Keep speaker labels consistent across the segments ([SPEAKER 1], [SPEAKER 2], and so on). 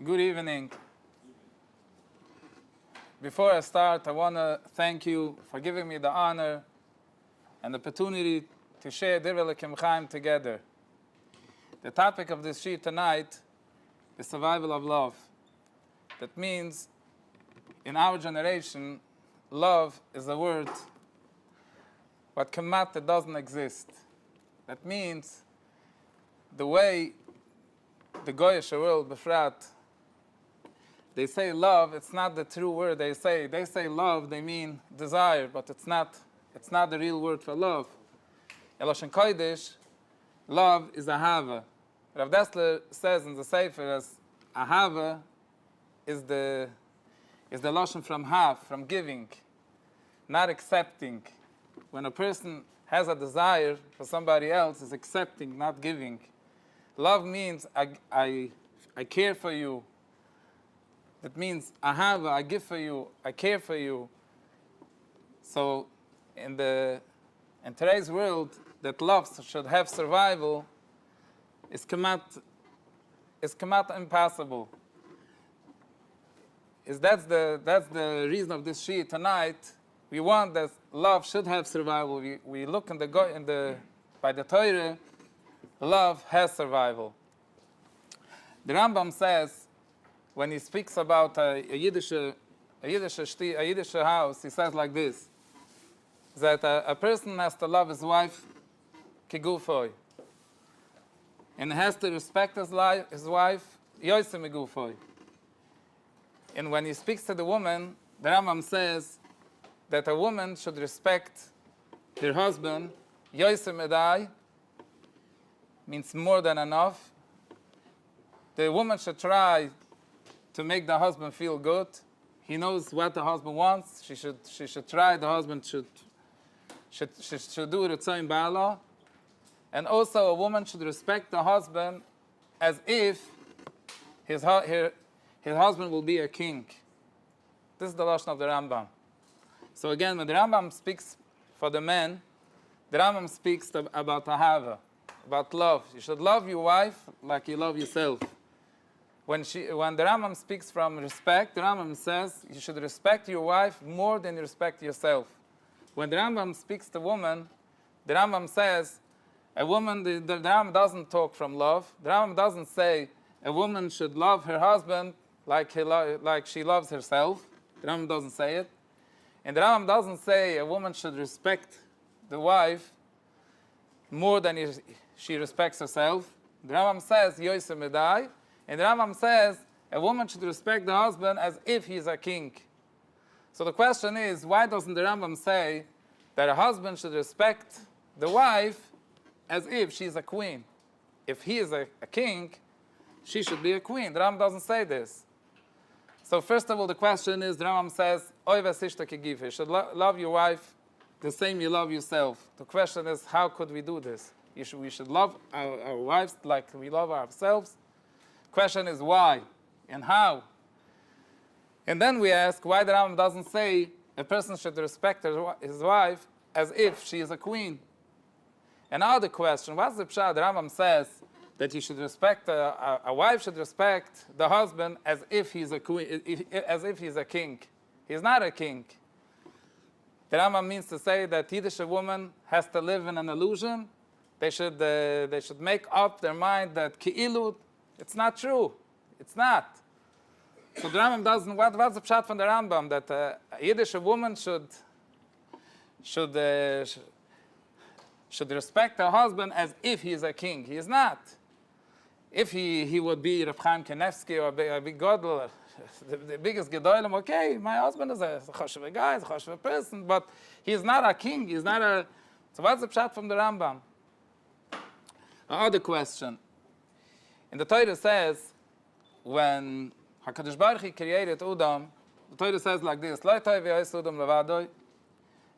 [SPEAKER 1] Good evening. Before I start, I want to thank you for giving me the honor and the opportunity to share Divrei Elokim Chaim together. The topic of this sheet tonight is survival of love. That means, in our generation, love is a word what kamat that doesn't exist. That means the way the Goyish world, Befrat, they say love, it's not the true word. They say love, they mean desire, but it's not the real word for love. In Lashon Kodesh, love is ahava. Rav Dessler says in the Sefer as ahava is the Lashon from have, from giving, not accepting. When a person has a desire for somebody else, is accepting, not giving. Love means I care for you. That means ahava, I give for you, I care for you. So in today's world, that love should have survival is kamat impossible. That's the reason of this sheet tonight. We want that love should have survival. We look by the Torah, love has survival. The Rambam says, when he speaks about a Yiddish house, he says like this, that a person has to love his wife kigufoy, and has to respect his wife yoyse migufoy. And when he speaks to the woman, the Rambam says that a woman should respect her husband yoyse medai, means more than enough. The woman should try to make the husband feel good. He knows what the husband wants. She should try. The husband should do it Ritzayin Ba'ala. And also a woman should respect the husband as if his husband will be a king. This is the Lashon of the Rambam. So again, when the Rambam speaks for the men, the Rambam speaks about ahava, about love. You should love your wife like you love yourself. When the Rambam speaks from respect, the Rambam says you should respect your wife more than you respect yourself. When the Rambam speaks to woman, the Rambam says a woman, the Rambam doesn't talk from love. The Rambam doesn't say a woman should love her husband like she loves herself. The Rambam doesn't say it. And the Rambam doesn't say a woman should respect the wife more than she respects herself. The Rambam says yoyse medai. And the Rambam says a woman should respect the husband as if he's a king. So the question is, why doesn't the Rambam say that a husband should respect the wife as if she's a queen? If he is a king, she should be a queen. The Rambam doesn't say this. So first of all, the question is, the Rambam says, Oy v'sishta kegiv. You should love your wife the same you love yourself. The question is, how could we do this? We should love our wives like we love ourselves. Question is why and how. And then we ask why the Rambam doesn't say a person should respect his wife as if she is a queen. Another question, what's the pshat? The Rambam says that you should respect, a wife should respect the husband as if he's a queen, as if he's a king. He's not a king. The Rambam means to say that Yiddish woman has to live in an illusion. They should make up their mind that ki'ilu. It's not true. It's not. So the Rambam doesn't. What's the pshat from the Rambam that a Yiddish woman should respect her husband as if he is a king? He is not. If he would be Rav Chaim Kanevsky or a big gadol, the biggest gedolim, okay, my husband is a choshev guy, is a choshev person, but he is not a king. He is not a. So what's the pshat from the Rambam? Another question. And the Torah says, when HaKadosh Baruch Hu created Udam, the Torah says like this, Lo tov v'yos Udam levadoi,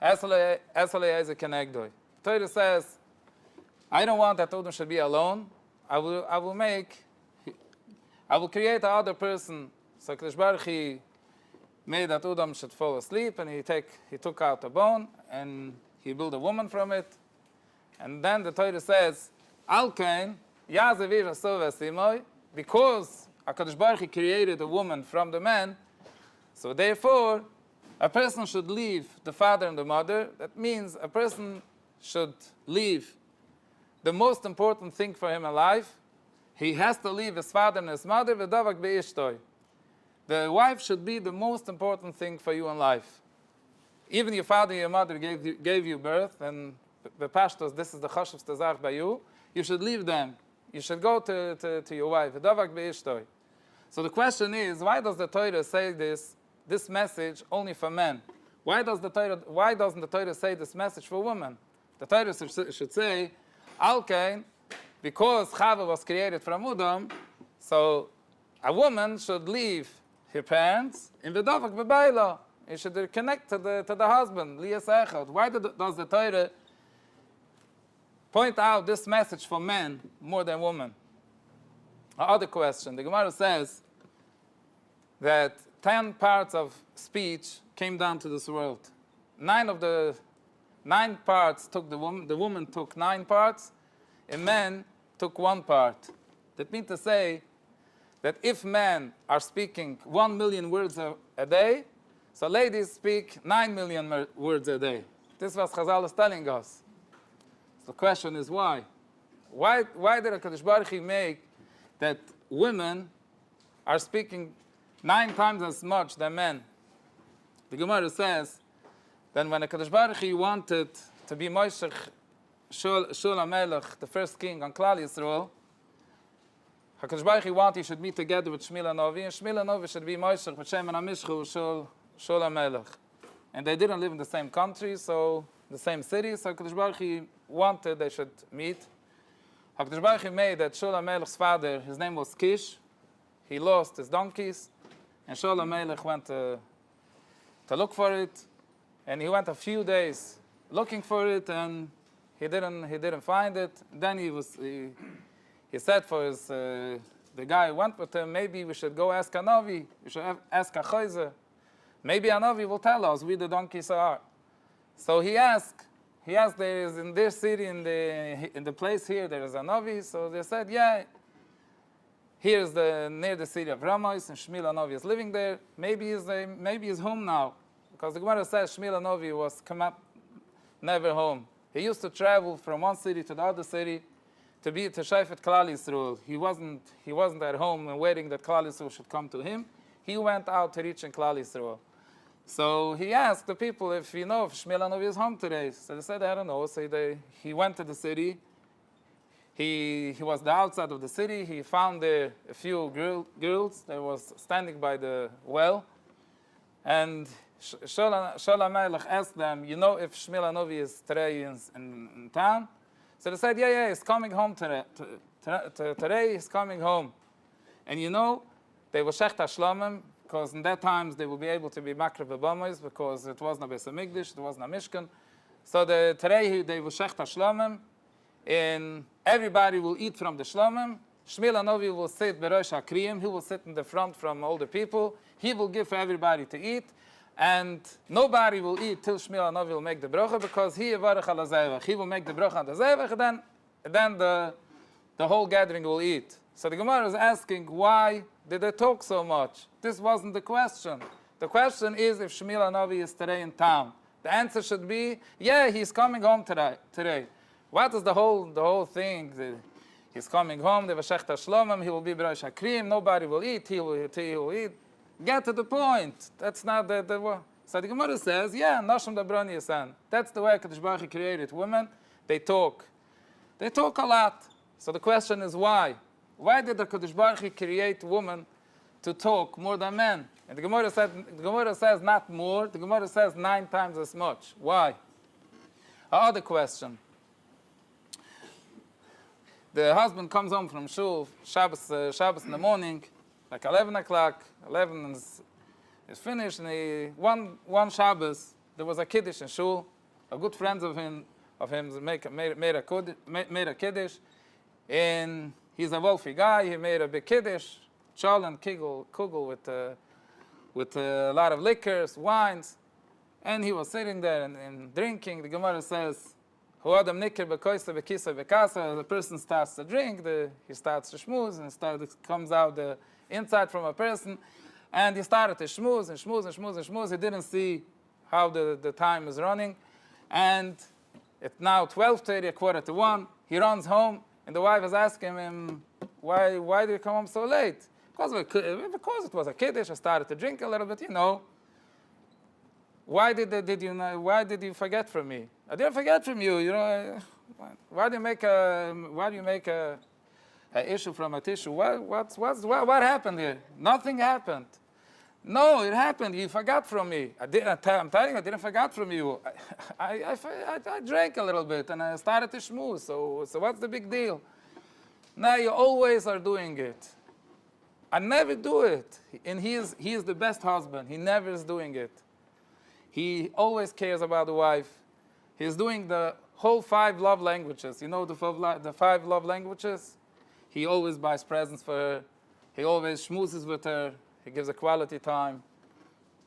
[SPEAKER 1] esole yeze kenegdoi. The Torah says, I don't want that Udam should be alone. I will create another person. So HaKadosh Baruch Hu made that Udam should fall asleep, and he took out a bone, and he built a woman from it. And then the Torah says, Al kain, because HaKadosh Baruch Hu created a woman from the man, so therefore, a person should leave the father and the mother. That means a person should leave the most important thing for him in life. He has to leave his father and his mother. V'davak be'ishtoi. The wife should be the most important thing for you in life. Even your father and your mother gave you birth, and the pashtos, this is the chashuvste zach by you. You should leave them. You should go to your wife. V'davak be'ishtoi. So the question is, why does the Torah say this message only for men? Why doesn't the Torah say this message for women? The Torah should say, Alkein, because Chava was created from Udam, so a woman should leave her parents in V'davak b'bayla. He should connect to the husband, Liyas Echad. Why does the Torah point out this message for men more than women? Other question. The Gemara says that 10 parts of speech came down to this world. 9 parts took the woman took 9 parts, and men took 1 part. That means to say that if men are speaking 1 million words a day, so ladies speak 9 million words a day. This is what Chazal is telling us. So the question is why? Why did HaKadosh Baruch Hu make that women are speaking 9 times as much than men? The Gemara says that when HaKadosh Baruch Hu wanted to be Moshech Shul HaMelech, the first king on Klal Yisrael, HaKadosh Baruch Hu wanted he should meet together with Shmuel Novi, and Shmuel Novi should be Moshech B'Shem and Amishchu Shul HaMelech. And they didn't live in the same country, so the same city, so HaKadosh Baruch Hu wanted they should meet. HaKadosh Baruch Hu made that Shul HaMelech's father, his name was Kish. He lost his donkeys, and Shul HaMelech went to look for it, and he went a few days looking for it, and he didn't find it. Then he said for his the guy who went with him, maybe we should go ask a Navi, we should ask a Chayzer. Maybe a Navi will tell us where the donkeys are. So he asked there is in this city, in the place here, there is a Navi. So they said, yeah, here's near the city of Ramais, and Shmuel Novi is living there. Maybe he's home now. Because the Gemara says Shmuel Novi was never home. He used to travel from one city to the other city to Shayfet Klal Yisrael. He wasn't at home and waiting that Klal Yisrael should come to him. He went out to reach in Klal Yisrael. So he asked the people if Shmuel Novi is home today. So they said, I don't know. So he went to the city. He was the outside of the city. He found there a few girls that was standing by the well. And Shul HaMelech asked them, if Shmuel Novi is today in town? So they said, yeah, he's coming home today. Today he's coming home. And they were Shecht HaShlomim, because in that times they will be able to be Makrev B'Bamois, because it wasn't a Beis HaMikdash, it wasn't a Mishkan. So today they will Shecht HaShlomim, and everybody will eat from the Shlomim. Shmuel Novi will sit Berosh HaKriyim, he will sit in the front from all the people. He will give for everybody to eat, and nobody will eat till Shmuel Novi will make the bracha, because he Yevarech Al HaZevach. He will make the bracha on the Zevach, and then the whole gathering will eat. So the Gemara is asking, why did they talk so much? This wasn't the question. The question is if Shmuel Novi is today in town. The answer should be, yeah, he's coming home today. What is the whole thing? He's coming home, the Vashech Tashlomim, he will be B'Rosh HaKriyim, nobody will eat, he will eat. Get to the point. That's not the So the Gemara says, yeah, Noshim Dabroni Yasan. That's the way HaKadosh Baruch Hu created women. They talk. They talk a lot. So the question is why? Why did HaKadosh Baruch Hu create women to talk more than men? And the Gemara says not more, the Gemara says 9 times as much. Why? Other question. The husband comes home from shul, Shabbos in the morning, like 11 o'clock, 11 is finished, and one Shabbos, there was a Kiddush in shul. A good friend of him made a Kiddush, and he's a wealthy guy. He made a big Kiddush, chal and kugel with a lot of liquors, wines, and he was sitting there and drinking. The Gemara says, The person starts to drink, he starts to schmooze, and comes out the inside from a person, and he started to schmooze and schmooze and schmooze and schmooze. He didn't see how the time is running, and it's now 12:30, 1:45. He runs home, and the wife is asking him, why did you come home so late? Because it was a kiddush. I started to drink a little bit, Why did you forget from me? I didn't forget from you. Why do you make a issue from a tissue? What happened here? Nothing happened. No, it happened. You forgot from me. I'm telling you, I didn't forget from you. I drank a little bit and I started to schmooze. So what's the big deal? Now you always are doing it. I never do it. And he is the best husband. He never is doing it. He always cares about the wife. He's doing the whole 5 love languages. You know the 5 love languages? He always buys presents for her. He always schmoozes with her. He gives her quality time.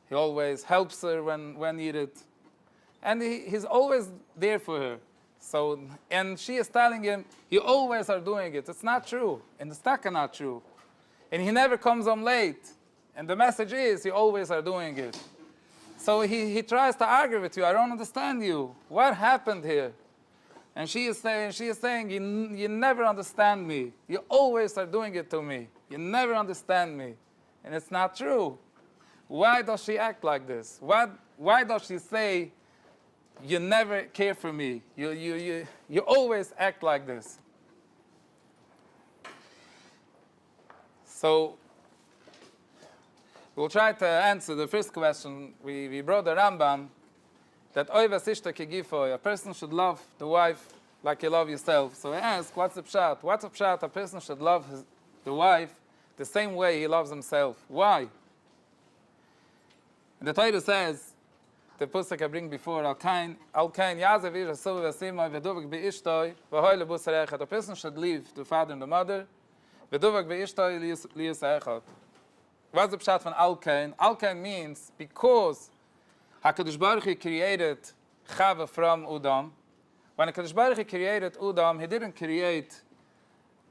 [SPEAKER 1] He always helps her when needed. And he's always there for her. And she is telling him, you always are doing it. It's not true. And it's not true. And he never comes home late. And the message is, you always are doing it. So he tries to argue with you. I don't understand you. What happened here? And she is saying, you never understand me. You always are doing it to me. You never understand me. And it's not true. Why does she act like this? Why does she say, you never care for me? You always act like this. So we'll try to answer the first question. We brought the Rambam that a person should love the wife like you love yourself. So I ask, what's the pshat? What's the pshat? A person should love the wife the same way he loves himself. Why? And the Torah says, the Pusik I bring before, a person should leave the father and the mother. What's the pshat from Al-Kain? Al-Kain means because HaKadosh Baruch Hu created Chava from Udam. When HaKadosh Baruch Hu created Udam, he didn't create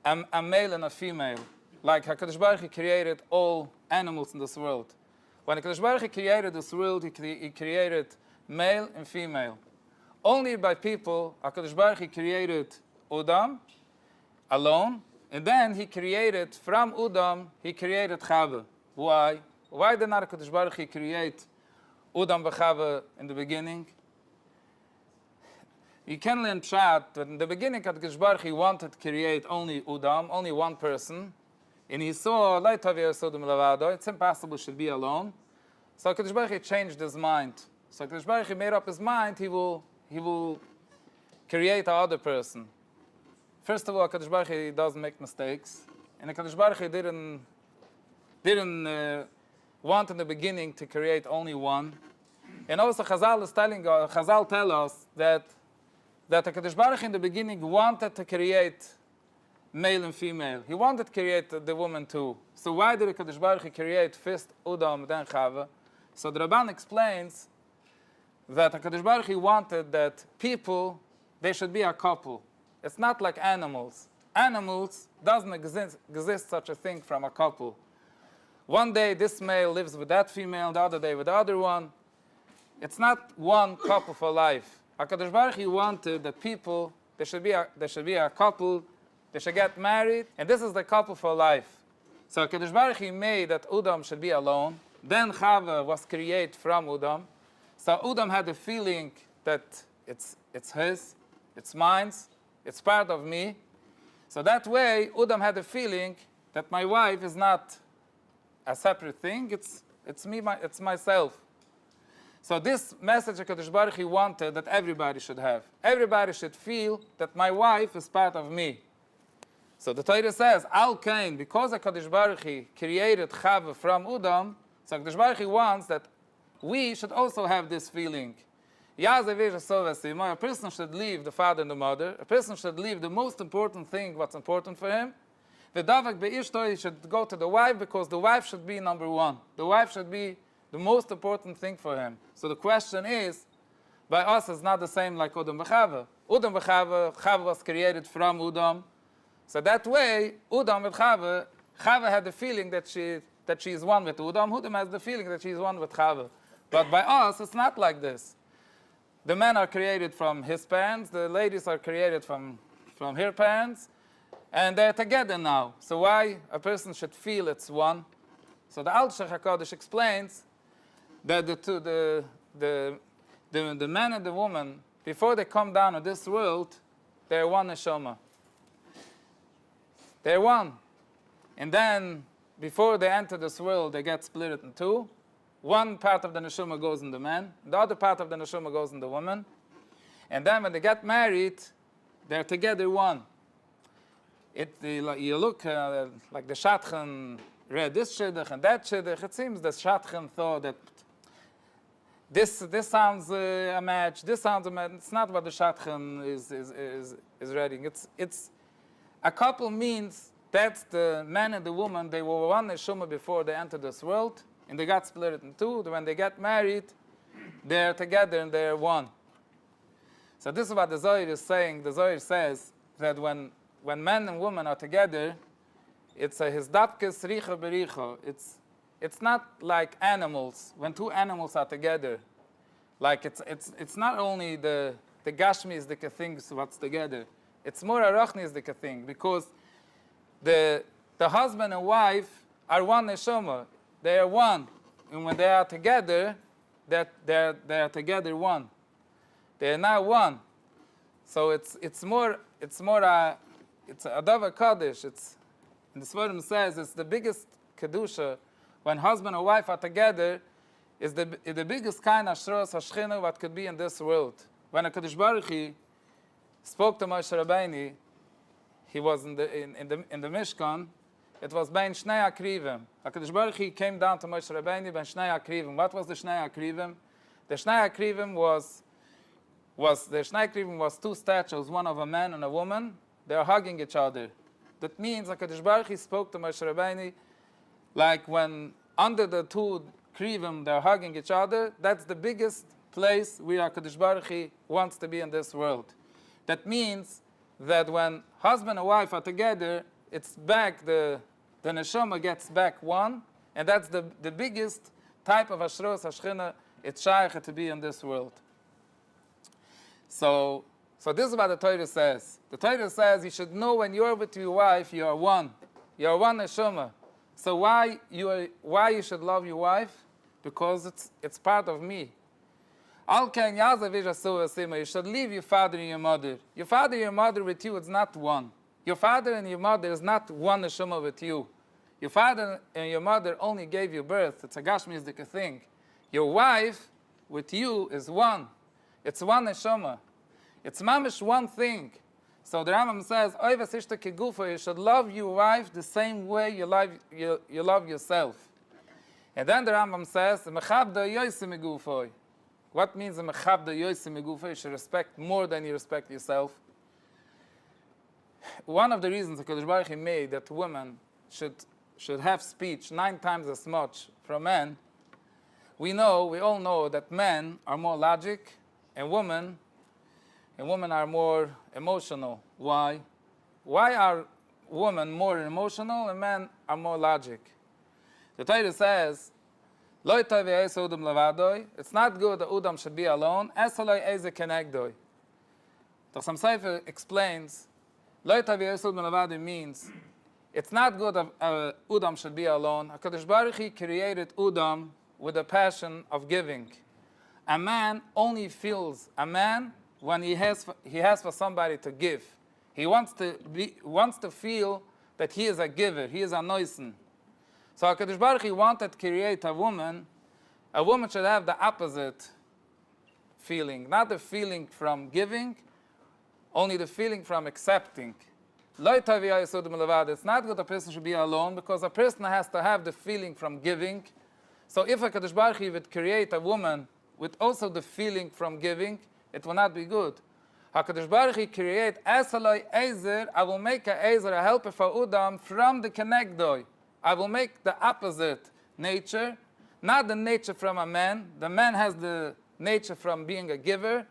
[SPEAKER 1] a male and a female. Like HaKadosh Baruch Hu created all animals in this world. When HaKadosh Baruch Hu created this world, he created male and female. Only by people, HaKadosh Baruch Hu created Udam alone, and then he created, from Udam, he created Chava. Why? Why did not HaKadosh Baruch Hu create Udam v'Chava in the beginning? You can learn pshat that in the beginning HaKadosh Baruch Hu wanted to create only Udam, only one person, and he saw it's impossible, should be alone. So HaKadosh Baruch Hu changed his mind. So HaKadosh Baruch Hu made up his mind, he will create another person. First of all, HaKadosh Baruch Hu doesn't make mistakes, and HaKadosh Baruch Hu didn't want in the beginning to create only one. And also Chazal tell us that HaKadosh Baruch Hu in the beginning wanted to create male and female. He wanted to create the woman too. So why did HaKadosh Baruch Hu create first Udam, then Chava? So the Rabban explains that HaKadosh Baruch Hu wanted that people, they should be a couple. It's not like animals. Animals doesn't exist such a thing from a couple. One day this male lives with that female, the other day with the other one. It's not one couple for life. HaKadosh Baruch Hu wanted that people, there should be a couple, they should get married, and this is the couple for life. So HaKadosh Baruch Hu made that Udam should be alone. Then Chava was created from Udam. So Udam had the feeling that it's his, it's mine, it's part of me. So that way, Udam had the feeling that my wife is not a separate thing, it's me, it's myself. So this message HaKadosh Baruch Hu wanted that everybody should have. Everybody should feel that my wife is part of me. So the Torah says, Al-Kain, because HaKadosh Baruch Hu created Chava from Udam, so HaKadosh Baruch Hu wants that we should also have this feeling. A person should leave the father and the mother. A person should leave the most important thing, what's important for him. The davak be'ishtoi should go to the wife because the wife should be number one. The wife should be the most important thing for him. So the question is, by us it's not the same like Odom v'Chava. Udam with Chava was created from Udam. So that way, Udam with Chava had the feeling that she is one with Udam. Udam has the feeling that she is one with Chava. But by us, it's not like this. The men are created from his parents, the ladies are created from her parents, and they're together now. So why a person should feel it's one? So the Al-Shech HaKadosh explains that the man and the woman, before they come down to this world, they're one neshama. They're one. And then, before they enter this world, they get split in two. One part of the neshama goes in the man, the other part of the neshama goes in the woman. And then when they get married, they're together one. You look like the Shadchan read this shidduch and that shidduch. It seems the Shadchan thought that this sounds a match, this sounds a match. It's not what the Shadchan is reading. It's a couple means that's the man and the woman. They were one neshama before they entered this world. And they got split in two. When they get married, they're together and they're one. So this is what the Zohar is saying. The Zohar says that when man and woman are together, it's a hizdapkes richa bericha. It's not like animals. When two animals are together, like it's not only the gashmi is the things what's together. It's more a rachni is the thing, because the husband and wife are one neshama. They are one, and when they are together, they are together one. They are now one. So it's a davar kaddish. And the Svarim says it's the biggest kedusha when husband and wife are together. Is the biggest kind of shros hashchina what could be in this world. When a Kadosh Baruch Hu spoke to Moshe Rabbeinu, he was in the Mishkan. It was bein shnei akrivim. HaKadosh Baruch Hu came down to Moshe Rabbeinu bein shnei akrivim. What was the shnei akrivim? The shnei akrivim was two statues, one of a man and a woman. They are hugging each other. That means HaKadosh Baruch Hu spoke to Moshe Rabbeinu like when under the two krivim they're hugging each other. That's the biggest place where HaKadosh Baruch Hu wants to be in this world. That means that when husband and wife are together, it's back, the neshama gets back one, and that's the biggest type of ashros hashchina it's shaykh to be in this world. So this is what the Torah says. The Torah says you should know when you're with your wife, you are one. You are one neshama. So why you should love your wife? Because it's part of me. You should leave your father and your mother. Your father and your mother with you is not one. Your father and your mother is not one neshama with you. Your father and your mother only gave you birth. It's a gashmisdik thing. Your wife with you is one. It's one neshama. It's mamish one thing. So the Rambam says, you should love your wife the same way you love yourself. And then the Rambam says, what means you should respect more than you respect yourself? One of the reasons HaKadosh Baruch Hu made that women should have speech 9 times as much from men, we all know that men are more logic and women are more emotional. Why? Why are women more emotional and men are more logic? The Torah says, it's not good that Udam should be alone. The Chassam Sofer explains, means it's not good that Udam should be alone. HaKadosh Baruch Hu created Udam with a passion of giving. A man only feels a man when he has for somebody to give. He wants to feel that he is a giver, he is a noisen. So HaKadosh Baruch Hu wanted to create a woman. A woman should have the opposite feeling, not the feeling from giving, only the feeling from accepting. It's not good a person should be alone, because a person has to have the feeling from giving. So if HaKadosh Baruch Hu would create a woman with also the feeling from giving, it will not be good. HaKadosh Baruch Hu create Esaloi Ezer, I will make a Ezer, a helper for Udam, from the Kenegdoi. I will make the opposite nature, not the nature from a man. The man has the nature from being a giver,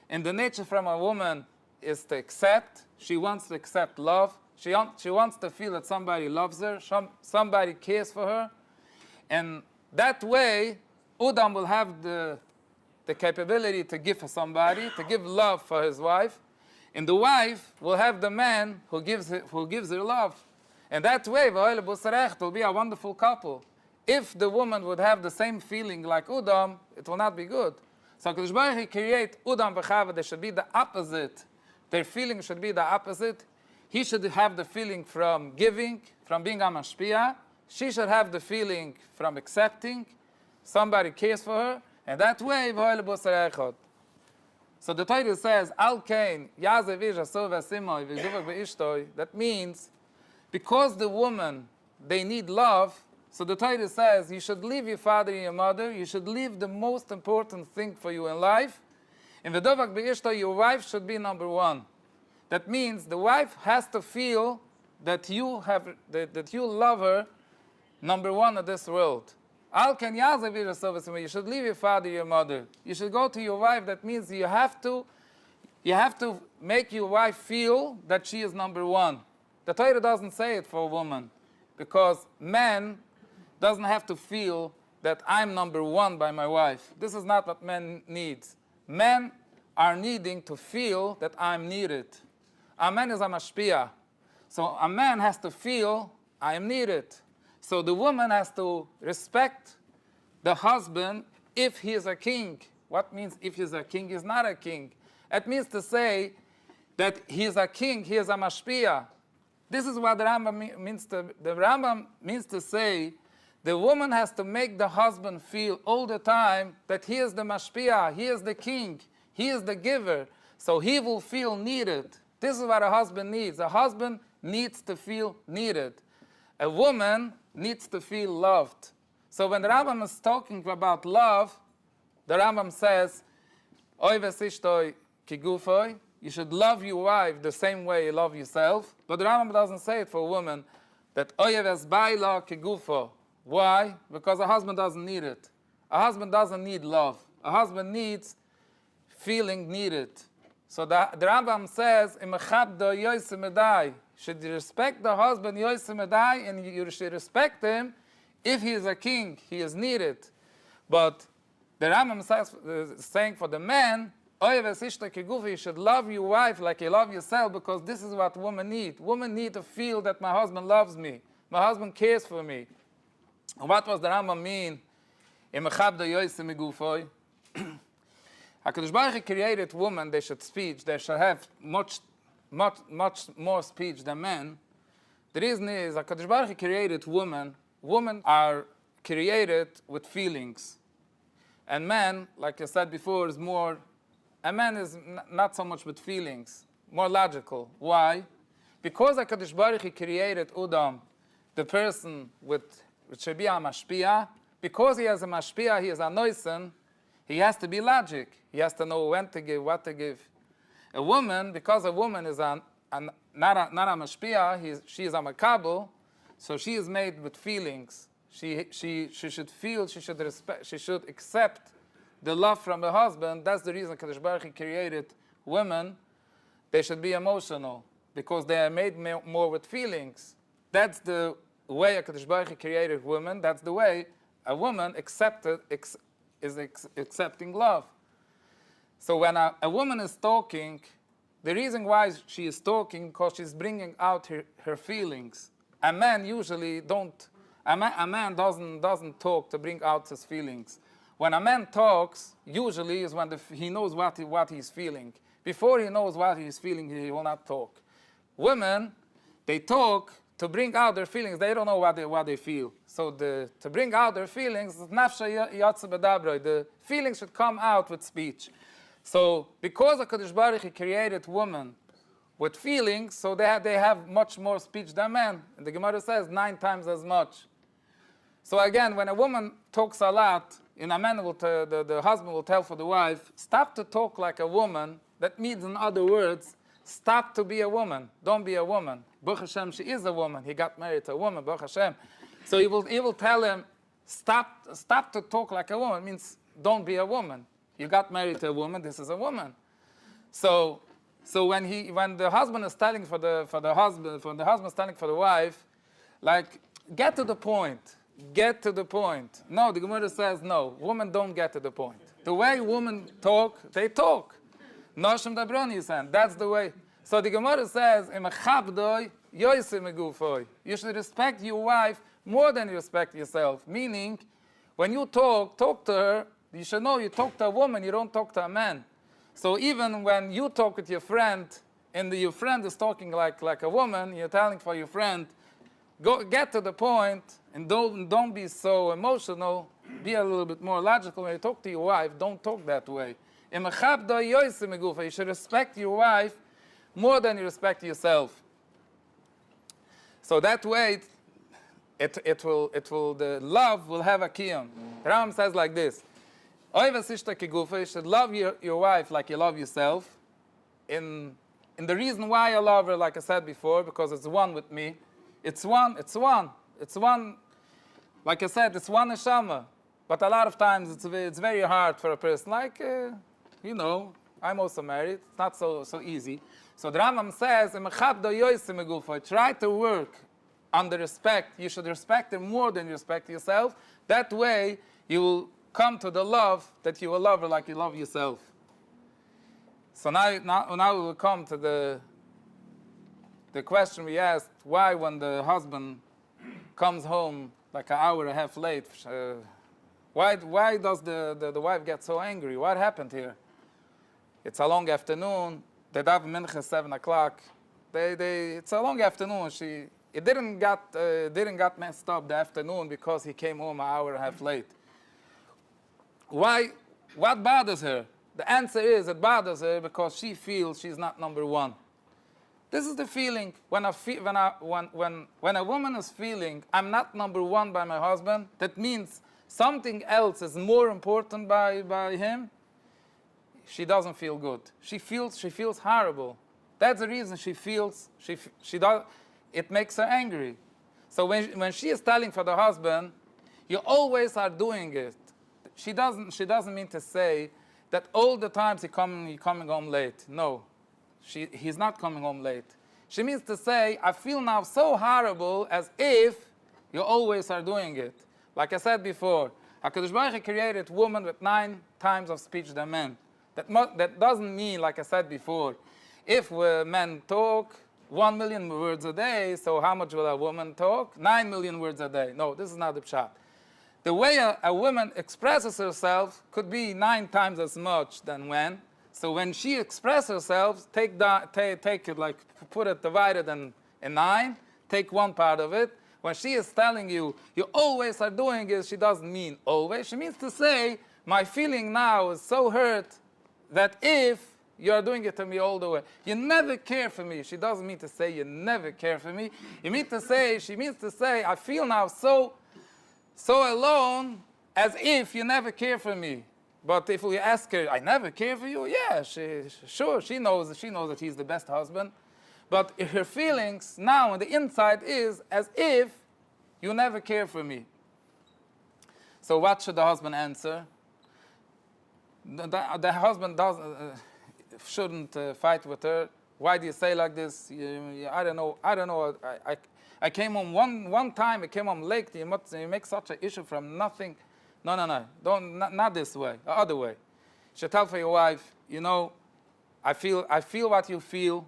[SPEAKER 1] and the nature from a woman is to accept. She wants to accept love. She wants to feel that somebody loves her, somebody cares for her. And that way, Udam will have the capability to give for somebody, to give love for his wife. And the wife will have the man who gives her love. And that way, it will be a wonderful couple. If the woman would have the same feeling like Udam, it will not be good. So HaKadosh Baruch Hu create Udam v'Chava, they should be the opposite. Their feeling should be the opposite. He should have the feeling from giving, from being a mashpia. She should have the feeling from accepting. Somebody cares for her. And that way, so the Torah says, Al Kain, Yazev Ish Asov Asimoi, V'Duvak Be'ishtoi. That means, because the woman, they need love, so the Torah says, you should leave your father and your mother, you should leave the most important thing for you in life. In V'Duvak Be'ishtoi, your wife should be number one. That means the wife has to feel that you love her number one in this world. Al Ken Yazev Ish Asov Asimoi. You should leave your father, your mother. You should go to your wife. That means you have to make your wife feel that she is number one. The Torah doesn't say it for a woman, because man doesn't have to feel that I'm number one by my wife. This is not what men need. Men are needing to feel that I'm needed. A man is a mashpia. So a man has to feel I am needed. So the woman has to respect the husband if he is a king. What means if he is a king? He is not a king. It means to say that he is a king, he is a mashpia. This is what the Rambam means to. The Rambam means to say the woman has to make the husband feel all the time that he is the mashpia, he is the king, he is the giver. So he will feel needed. This is what a husband needs. A husband needs to feel needed. A woman needs to feel loved. So when the Rambam is talking about love, the Rambam says, Oy vesishtoi kigufoi, you should love your wife the same way you love yourself. But the Rambam doesn't say it for a woman, that Oy vesbaila kigufo. Why? Because a husband doesn't need it. A husband doesn't need love. A husband needs feeling needed. So the Rambam says, Imechabdo yoisemedai. Should you respect the husband yoisemedai, and you should respect him if he is a king, he is needed. But the Rambam says, saying for the man, you should love your wife like you love yourself, because this is what women need. Women need to feel that my husband loves me, my husband cares for me. And what was the Rambam mean? HaKadosh Baruch Hu created women, they should speak, they should have much more speech than men. The reason is HaKadosh Baruch Hu created women. Women are created with feelings. And man, like I said before, is more, a man is not so much with feelings, more logical. Why? Because HaKadosh Baruch Hu created Udam, the person with should be a mashpia. Because he has a mashpia, he is a noisen, he has to be logic. He has to know when to give, what to give. A woman, because a woman is not a mashpia, she is a makabel, so she is made with feelings. She should feel, she should respect, she should accept the love from the husband. That's the reason Kadosh Baruch Hu created women. They should be emotional, because they are made more with feelings. That's the way Kadosh Baruch Hu created women. That's the way a woman is accepting love. So when a woman is talking, the reason why she is talking, because she's bringing out her feelings. A man usually don't. A man doesn't talk to bring out his feelings. When a man talks, usually is when he knows what he's feeling. Before he knows what he's feeling, he will not talk. Women, they talk to bring out their feelings. They don't know what they feel. So to bring out their feelings, the feelings should come out with speech. So because HaKadosh Baruch Hu created women with feelings, so they have much more speech than men. And the Gemara says 9 times as much. So again, when a woman talks a lot, and a man the husband will tell for the wife, stop to talk like a woman. That means, in other words, stop to be a woman. Don't be a woman. Baruch Hashem, she is a woman. He got married to a woman, Baruch Hashem. So he will tell him, stop to talk like a woman. It means, don't be a woman. You got married to a woman, this is a woman. So So when the husband is telling for the husband is telling for the wife, like, get to the point. Get to the point. No, the Gemara says no. Women don't get to the point. The way women talk, they talk. Noshim dabroni san. That's the way. So the Gemara says, you should respect your wife more than you respect yourself. Meaning, when you talk to her, you should know you talk to a woman, you don't talk to a man. So even when you talk with your friend, and your friend is talking like a woman, you're telling for your friend, get to the point, and don't be so emotional. Be a little bit more logical. When you talk to your wife, don't talk that way. You should respect your wife more than you respect yourself. So that way, the love will have a kiyum. The Rambam says like this: you should love your wife like you love yourself. In the reason why I love her, like I said before, because it's one with me. It's one. Like I said, it's one neshama. But a lot of times it's very hard for a person. Like, I'm also married. It's not so easy. So the Rambam says, try to work on the respect. You should respect her more than you respect yourself. That way, you will come to the love that you will love her like you love yourself. So now we will come to the question we asked: why, when the husband comes home like an hour and a half late, why does the wife get so angry? What happened here? It's a long afternoon. They daven mincha 7 o'clock. It's a long afternoon. It didn't got messed up the afternoon because he came home an hour and a half late. Why? What bothers her? The answer is it bothers her because she feels she's not number one. This is the feeling when a woman is feeling I'm not number one by my husband. That means something else is more important by him. She doesn't feel good. She feels horrible. That's the reason she feels she does. It makes her angry. So when she is telling for the husband, you always are doing it. She doesn't mean to say that all the times he's coming home late. No, he's not coming home late. She means to say, I feel now so horrible as if you always are doing it. Like I said before, HaKadosh Baruch Hu created women with 9 times of speech than men. That doesn't mean, like I said before, if men talk 1 million words a day, so how much will a woman talk? 9 million words a day. No, this is not the pshat. The way a woman expresses herself could be 9 times as much than when. So when she expresses herself, take it like, put it divided in 9, take one part of it. When she is telling you always are doing it, she doesn't mean always. She means to say, my feeling now is so hurt that if you are doing it to me all the way, you never care for me. She doesn't mean to say you never care for me. She means to say, I feel now so alone as if you never care for me. But if we ask her, I never care for you, yeah, she knows that he's the best husband. But her feelings now on the inside is as if you never care for me. So what should the husband answer? The husband shouldn't fight with her. Why do you say like this? I don't know. I came home one time. I came home late. You make such an issue from nothing. No. Not this way. The other way. You should tell for your wife. I feel what you feel.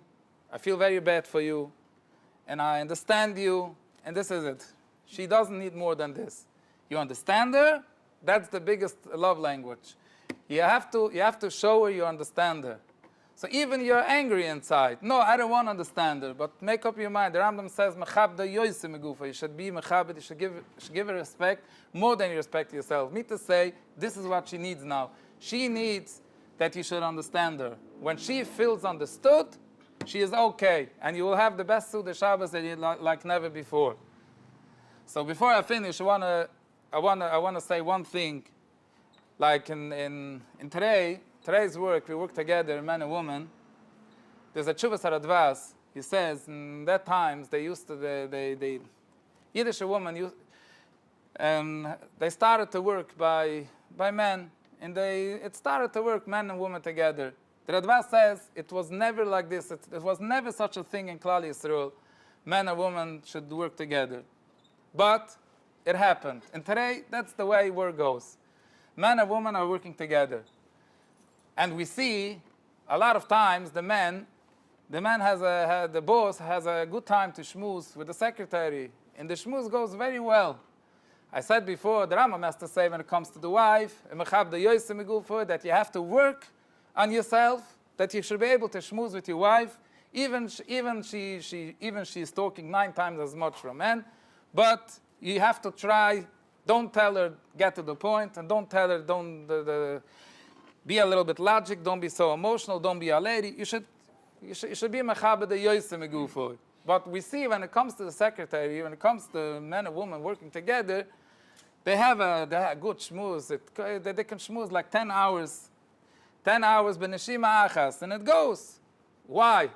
[SPEAKER 1] I feel very bad for you, and I understand you. And this is it. She doesn't need more than this. You understand her. That's the biggest love language. You have to show her you understand her. So even you're angry inside. No, I don't want to understand her, but make up your mind. The Rambam says, you should be mechabed, you should give her respect more than you respect yourself. Me to say, this is what she needs now. She needs that you should understand her. When she feels understood, she is okay, and you will have the best Suda Shabbos that you like never before. So before I finish, I wanna say one thing. Like in today's work, we work together, man and woman. There's a Chuvas Haradvas. He says in that times they used to the Yiddish woman they started to work by men, and it started to work men and women together. The Radbaz says it was never like this. It was never such a thing in Klal Yisrael. Man and woman should work together. But it happened. And today, that's the way work goes. Man and woman are working together. And we see a lot of times the boss has a good time to schmooze with the secretary. And the schmooze goes very well. I said before, the Rambam has to say when it comes to the wife, that you have to work on yourself, that you should be able to schmooze with your wife, even she's talking 9 times as much from men, but you have to try. Don't tell her get to the point, and don't tell her be a little bit logic. Don't be so emotional. Don't be a lady. You should be mechaber the yoyse megufoy. But we see when it comes to the secretary, when it comes to men and women working together, they have a good schmooze. They can schmooze like 10 hours. 10 hours b'neshima achas, and it goes. Why?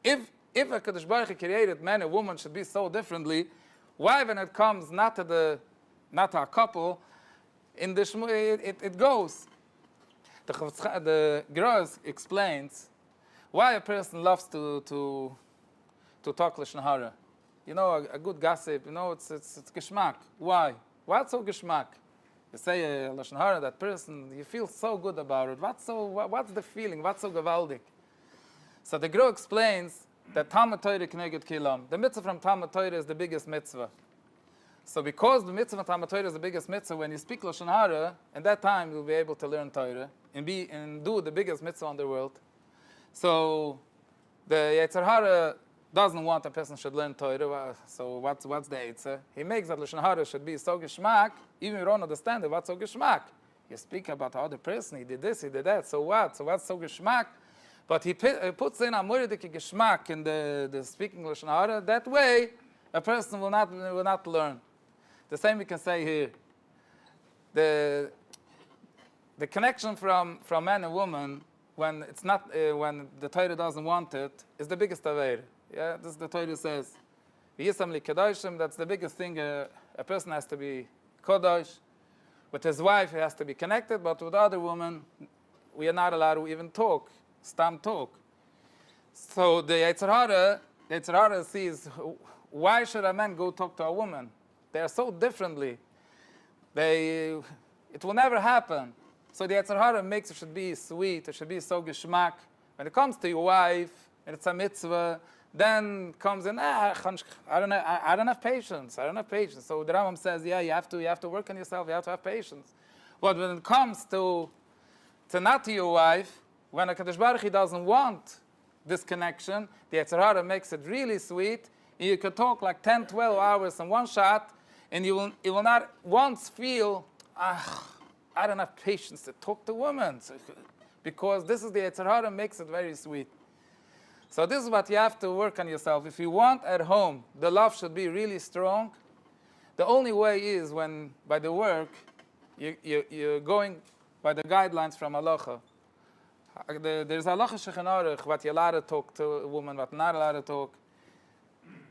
[SPEAKER 1] If a Kadosh Baruch Hu created man and woman should be so differently, why when it comes not to a couple, in the it goes. The Gross explains why a person loves to talk lashon hara. You know, a good gossip. You know, it's geschmack. Why? What's so geschmack? You say lashon hara, that person, you feel so good about it. What's the feeling? What's so gewaldig? So the Gro explains that Talmud Torah kneged kilam. The mitzvah from Talmud Torah is the biggest mitzvah. So because the mitzvah from Talmud Torah is the biggest mitzvah, when you speak lashon hara, at that time you'll be able to learn Torah and do the biggest mitzvah in the world. So the Yetzer Hara doesn't want a person should learn Torah. So what's the Yetzer? He makes that lashon hara should be so geschmack, even if you don't understand it. What's so geschmack? You speak about the other person. He did this. He did that. So what? So what's so geschmack? But he puts in a muridik geschmack in the speaking lashon hara. That way, a person will not learn. The same we can say here. The connection from man and woman when it's not when the Torah doesn't want it is the biggest aveir. Yeah, this the Torah says. That's the biggest thing. A person has to be kodosh. With his wife, he has to be connected. But with other women, we are not allowed to even talk. Stam talk. So the Yetzer Hara sees, why should a man go talk to a woman? They are so differently. It will never happen. So the Yetzer Hara makes it should be sweet. It should be so geschmack. When it comes to your wife, and it's a mitzvah, then comes in, I don't have patience. I don't have patience. So the Rambam says, yeah, you have to work on yourself. You have to have patience. But when it comes to not to your wife, when a Kadosh Baruch Hu doesn't want this connection, the Yetzer Hara makes it really sweet. You can talk like 10, 12 hours in one shot, and you will not once feel, I don't have patience to talk to women. Because this is the Yetzer Hara makes it very sweet. So this is what you have to work on yourself. If you want at home, the love should be really strong. The only way is when, by the work, you're going by the guidelines from halacha. There's halacha shulchan aruch, what you're allowed to talk to a woman, what not allowed to talk.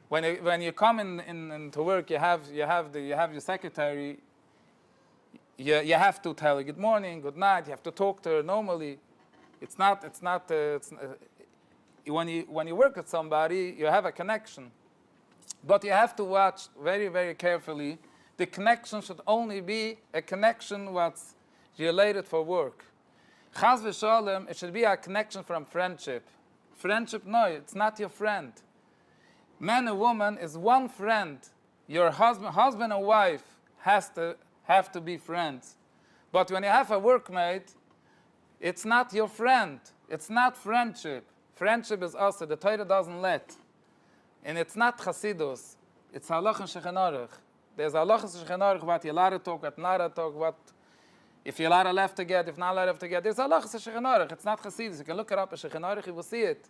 [SPEAKER 1] When you come in to work, you have your secretary. You have to tell her good morning, good night. You have to talk to her normally. When you work with somebody, you have a connection. But you have to watch very, very carefully. The connection should only be a connection what's related for work. Chaz v'sholem, it should be a connection from friendship. Friendship, no, it's not your friend. Man and woman is one friend. Your husband and wife have to be friends. But when you have a workmate, it's not your friend. It's not friendship. Friendship is also, the Torah doesn't let. And it's not Chasidus. It's halacha shulchan aruch. There's halacha shulchan aruch what you're allowed to talk, what not allowed to talk, what if you're allowed to left to get, if not allowed to get. There's halacha shulchan aruch. It's not Chasidus. You can look it up in shulchan aruch, you will see it.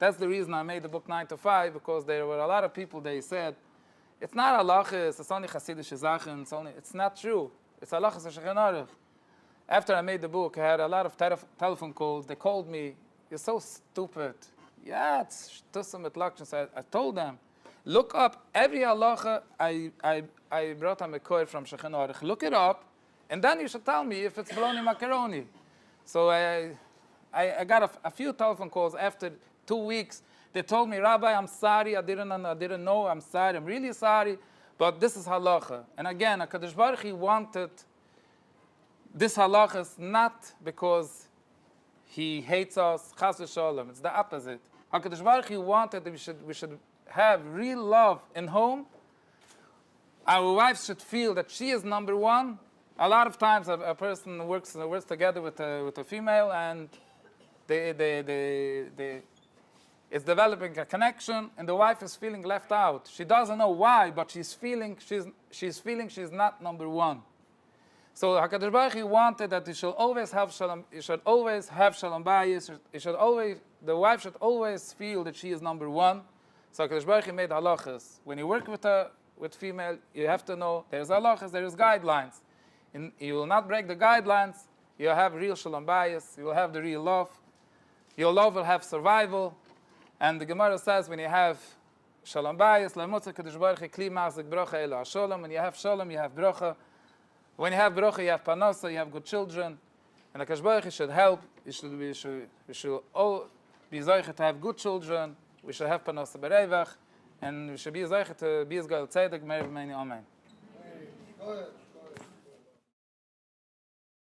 [SPEAKER 1] That's the reason I made the book 9 to 5, because there were a lot of people, they said, it's not halacha, it's only Chasidische Sachen, it's not true. It's halacha shulchan aruch. After I made the book, I had a lot of telephone calls. They called me, you're so stupid. Yeah, it's shtusam mit lakshan. So I told them, look up every halacha I brought a mekoyer from shulchan aruch. Look it up, and then you should tell me if it's bologna macaroni. So I I got a few telephone calls after 2 weeks. They told me, Rabbi, I'm sorry, I didn't know, I'm sorry, I'm really sorry, but this is halacha. And again, HaKadosh Baruch Hu wanted this halacha is not because he hates us, chas v'sholem. It's the opposite. HaKadosh Baruch Hu wanted that we should have real love in home. Our wives should feel that she is number one. A lot of times a person works together with a female, and they it's developing a connection, and the wife is feeling left out. She doesn't know why, but she's feeling she's not number one. So HaKadosh Baruch Hu wanted that you should always have shalom. You should always have shalom bayis. The wife should always feel that she is number one. So HaKadosh Baruch Hu made halachas. When you work with female, you have to know there's halachas, there's guidelines. And you will not break the guidelines. You will have real shalom bayis. You will have the real love. Your love will have survival. And the Gemara says when you have shalom bayis, le'mutza kadosh baruch hu kli ma'azik bracha ela shalom. When you have shalom, you have bracha. When you have bracha, you have panasa, you have good children. And the Kadosh Baruch Hu should help. We should all be zeicha to have good children. We should have panasa berevach. And we should be zeicha to be as God tzedek, meir v'meini, amen.